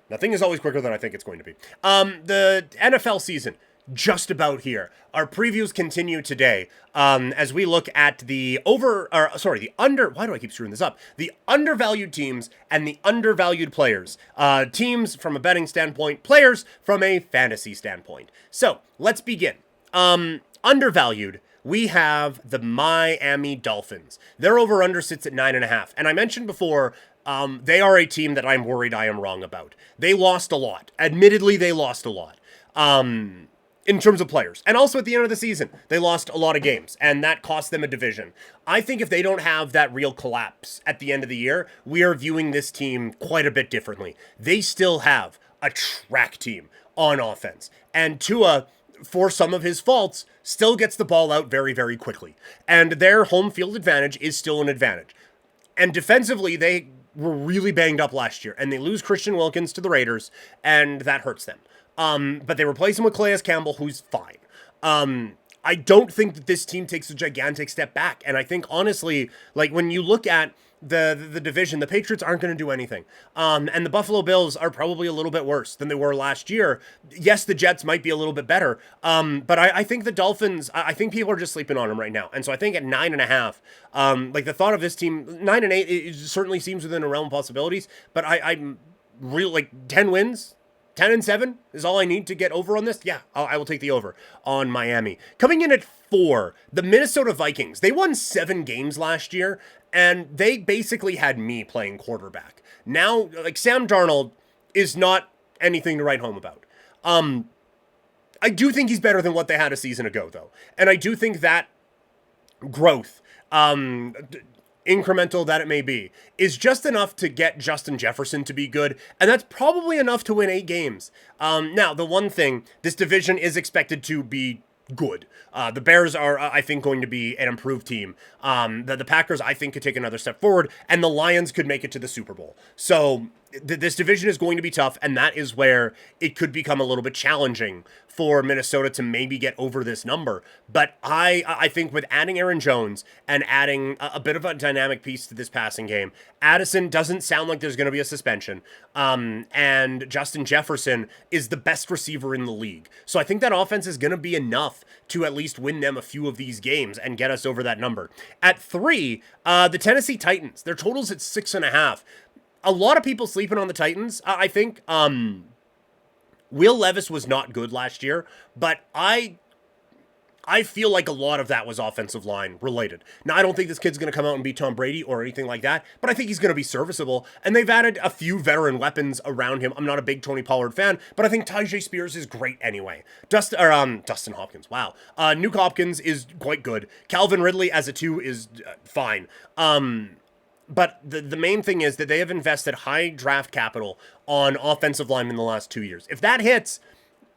Nothing is always quicker than I think it's going to be. The NFL season, just about here. Our previews continue today as we look at the under, why do I keep screwing this up? The undervalued teams and the undervalued players. Teams from a betting standpoint, players from a fantasy standpoint. So, let's begin. Undervalued, we have the Miami Dolphins. Their over-under sits at 9.5. And I mentioned before, they are a team that I'm worried I am wrong about. They lost a lot. Admittedly, they lost a lot. In terms of players. And also at the end of the season, they lost a lot of games, and that cost them a division. I think if they don't have that real collapse at the end of the year, we are viewing this team quite a bit differently. They still have a track team on offense. And Tua, for some of his faults, still gets the ball out very, very quickly. And their home field advantage is still an advantage. And defensively, they were really banged up last year, and they lose Christian Wilkins to the Raiders, and that hurts them. But they replace him with Calais Campbell, who's fine. I don't think that this team takes a gigantic step back. And I think, honestly, like, when you look at the division, the Patriots aren't going to do anything. And the Buffalo Bills are probably a little bit worse than they were last year. Yes, the Jets might be a little bit better. But I think the Dolphins, I think people are just sleeping on them right now. And so I think at 9.5, like, the thought of this team, 9-8, it certainly seems within the realm of possibilities. But I'm really, like, 10 wins. 10-7 is all I need to get over on this. Yeah, I will take the over on Miami. Coming in at 4, the Minnesota Vikings. They won 7 games last year, and they basically had me playing quarterback. Now, like, Sam Darnold is not anything to write home about. I do think he's better than what they had a season ago, though. And I do think that growth, incremental that it may be, is just enough to get Justin Jefferson to be good, and that's probably enough to win 8 games. Now, the one thing, this division is expected to be good. The Bears are, I think, going to be an improved team. The Packers, I think, could take another step forward, and the Lions could make it to the Super Bowl. So this division is going to be tough, and that is where it could become a little bit challenging for Minnesota to maybe get over this number. But I think with adding Aaron Jones and adding a bit of a dynamic piece to this passing game, Addison doesn't sound like there's going to be a suspension. And Justin Jefferson is the best receiver in the league. So I think that offense is going to be enough to at least win them a few of these games and get us over that number. At 3, the Tennessee Titans, their total's at 6.5. A lot of people sleeping on the Titans, I think. Will Levis was not good last year, but I feel like a lot of that was offensive line related. Now, I don't think this kid's going to come out and beat Tom Brady or anything like that, but I think he's going to be serviceable, and they've added a few veteran weapons around him. I'm not a big Tony Pollard fan, but I think Tyjae Spears is great anyway. Dustin Hopkins, wow. Nuke Hopkins is quite good. Calvin Ridley as a 2 is fine. But the main thing is that they have invested high draft capital on offensive linemen in the last 2 years. If that hits,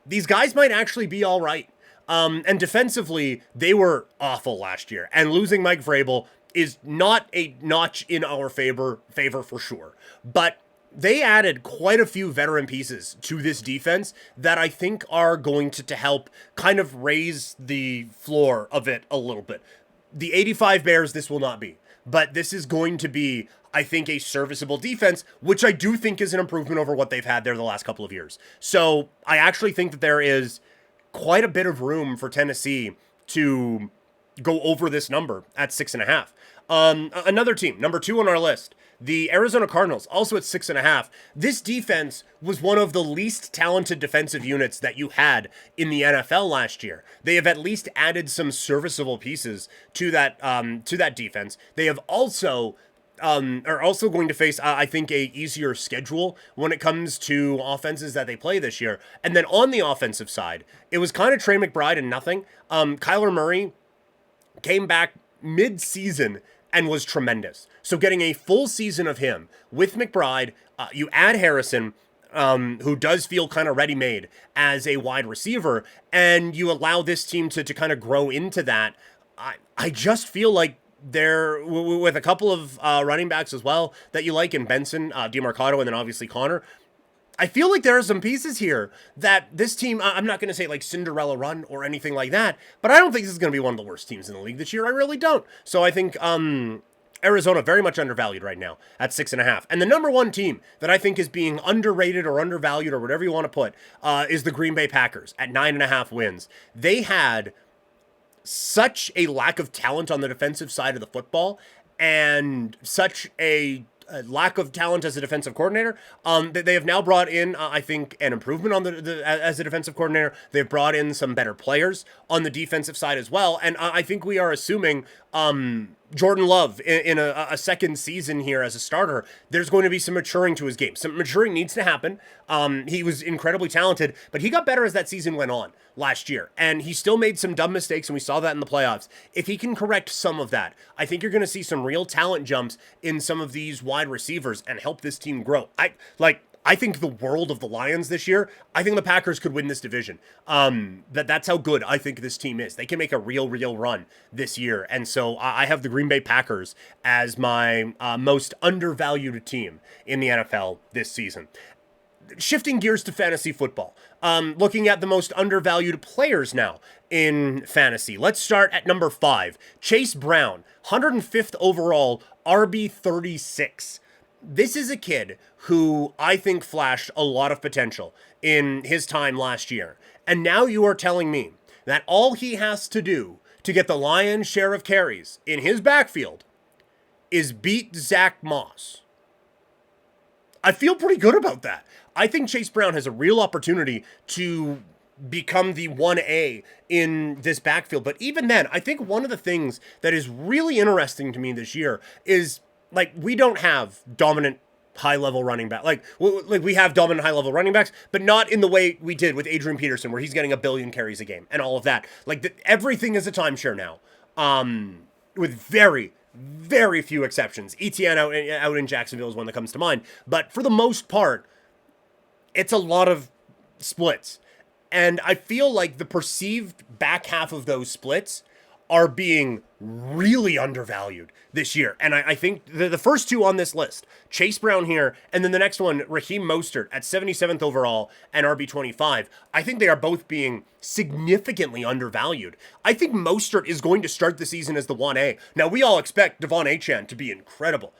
these guys might actually be all right. And defensively, they were awful last year. And losing Mike Vrabel is not a notch in our favor for sure. But they added quite a few veteran pieces to this defense that I think are going to help kind of raise the floor of it a little bit. The 85 Bears, this will not be. But this is going to be, I think, a serviceable defense, which I do think is an improvement over what they've had there the last couple of years. So I actually think that there is quite a bit of room for Tennessee to go over this number at 6.5. Another team, number 2 on our list, the Arizona Cardinals, also at 6.5. This defense was one of the least talented defensive units that you had in the NFL last year. They have at least added some serviceable pieces to that defense. They have also are also going to face, I think, a easier schedule when it comes to offenses that they play this year. And then on the offensive side, it was kind of Trey McBride and nothing. Kyler Murray came back mid-season and was tremendous. So getting a full season of him with McBride, you add Harrison, who does feel kind of ready-made as a wide receiver, and you allow this team to kind of grow into that. I just feel like they're, with a couple of running backs as well that you like in Benson, DeMarcado, and then obviously Connor, I feel like there are some pieces here that this team, I'm not going to say like Cinderella run or anything like that, but I don't think this is going to be one of the worst teams in the league this year. I really don't. So I think Arizona very much undervalued right now at 6.5. And the number one team that I think is being underrated or undervalued or whatever you want to put is the Green Bay Packers at 9.5 wins. They had such a lack of talent on the defensive side of the football and such a lack of talent as a defensive coordinator. That they have now brought in, I think, an improvement on as a defensive coordinator. They've brought in some better players on the defensive side as well, and I think we are assuming Jordan Love in a second season here as a starter, there's going to be some maturing to his game. Some maturing needs to happen. He was incredibly talented, but he got better as that season went on last year, and he still made some dumb mistakes, and we saw that in the playoffs. If he can correct some of that, I think you're going to see some real talent jumps in some of these wide receivers and help this team grow. I think the world of the Lions this year. I think the Packers could win this division. That's how good I think this team is. They can make a real run this year. And so I have the Green Bay Packers as my most undervalued team in the NFL this season. Shifting gears to fantasy football. Looking at the most undervalued players now in fantasy. Let's start at number 5. Chase Brown, 105th overall, RB 36. This is a kid who I think flashed a lot of potential in his time last year. And now you are telling me that all he has to do to get the lion's share of carries in his backfield is beat Zach Moss. I feel pretty good about that. I think Chase Brown has a real opportunity to become the 1A in this backfield. But even then, I think one of the things that is really interesting to me this year is, we don't have dominant high-level running back. We have dominant high-level running backs, but not in the way we did with Adrian Peterson, where he's getting 1 billion carries a game and all of that. Everything is a timeshare now, with very, very few exceptions. ETN out in Jacksonville is one that comes to mind. But for the most part, it's a lot of splits. And I feel like the perceived back half of those splits are being really undervalued this year. And I think the first two on this list, Chase Brown here, and then the next one, Raheem Mostert at 77th overall and RB25, I think they are both being significantly undervalued. I think Mostert is going to start the season as the 1A. Now, we all expect Devon Achane to be incredible,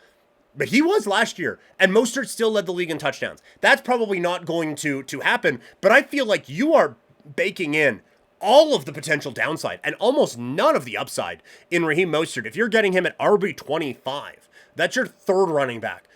but he was last year, and Mostert still led the league in touchdowns. That's probably not going to happen, but I feel like you are baking in all of the potential downside and almost none of the upside in Raheem Mostert. If you're getting him at RB25, that's your third running back.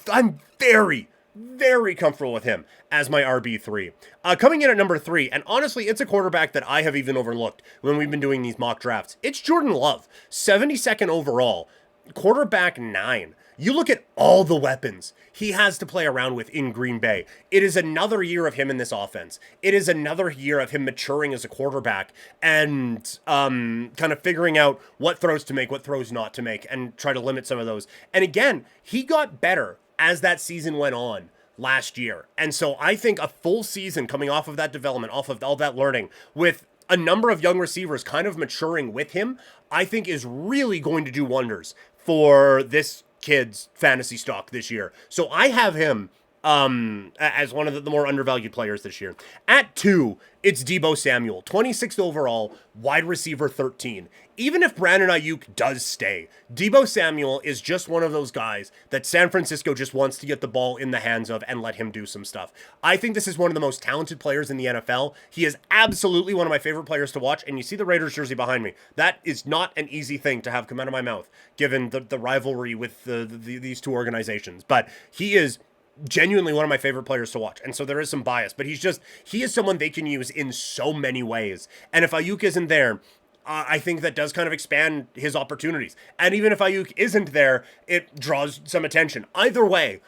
I'm very, very comfortable with him as my RB3. Coming in at number 3, and honestly, it's a quarterback that I have even overlooked when we've been doing these mock drafts. It's Jordan Love, 72nd overall, quarterback 9. You look at all the weapons he has to play around with in Green Bay. It is another year of him in this offense. It is another year of him maturing as a quarterback and kind of figuring out what throws to make, what throws not to make, and try to limit some of those. And again, he got better as that season went on last year. And so I think a full season coming off of that development, off of all that learning, with a number of young receivers kind of maturing with him, I think is really going to do wonders for this kid's fantasy stock this year. So I have him as one of the more undervalued players this year. At 2, it's Deebo Samuel, 26th overall, wide receiver 13. Even if Brandon Ayuk does stay, Deebo Samuel is just one of those guys that San Francisco just wants to get the ball in the hands of and let him do some stuff. I think this is one of the most talented players in the NFL. He is absolutely one of my favorite players to watch, and you see the Raiders jersey behind me. That is not an easy thing to have come out of my mouth, given the rivalry with these two organizations. But he is genuinely one of my favorite players to watch. And so there is some bias, but he is someone they can use in so many ways. And if Ayuk isn't there, I think that does kind of expand his opportunities. And even if Ayuk isn't there, it draws some attention. Either way,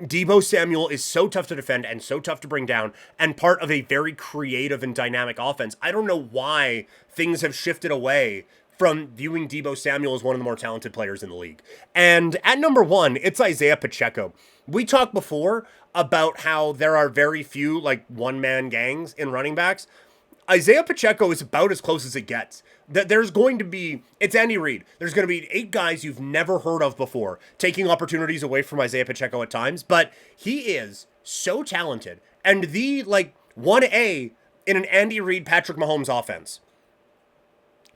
Deebo Samuel is so tough to defend and so tough to bring down and part of a very creative and dynamic offense. I don't know why things have shifted away from viewing Deebo Samuel as one of the more talented players in the league. And at number 1, it's Isaiah Pacheco. We talked before about how there are very few one-man gangs in running backs. Isaiah Pacheco is about as close as it gets. There's going to be, it's Andy Reid. There's going to be 8 guys you've never heard of before taking opportunities away from Isaiah Pacheco at times, but he is so talented and the 1A in an Andy Reid, Patrick Mahomes offense.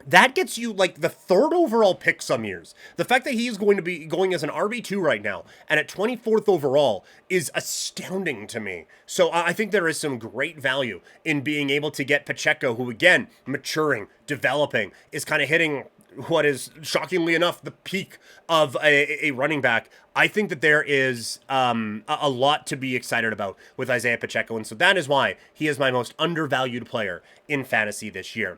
that gets you like the third overall pick some years. The fact that he is going to be going as an RB2 right now and at 24th overall is astounding to me. So I think there is some great value in being able to get Pacheco, who again, maturing, developing, is kind of hitting what is shockingly enough the peak of a running back. I think that there is a lot to be excited about with Isaiah Pacheco, and so that is why he is my most undervalued player in fantasy this year.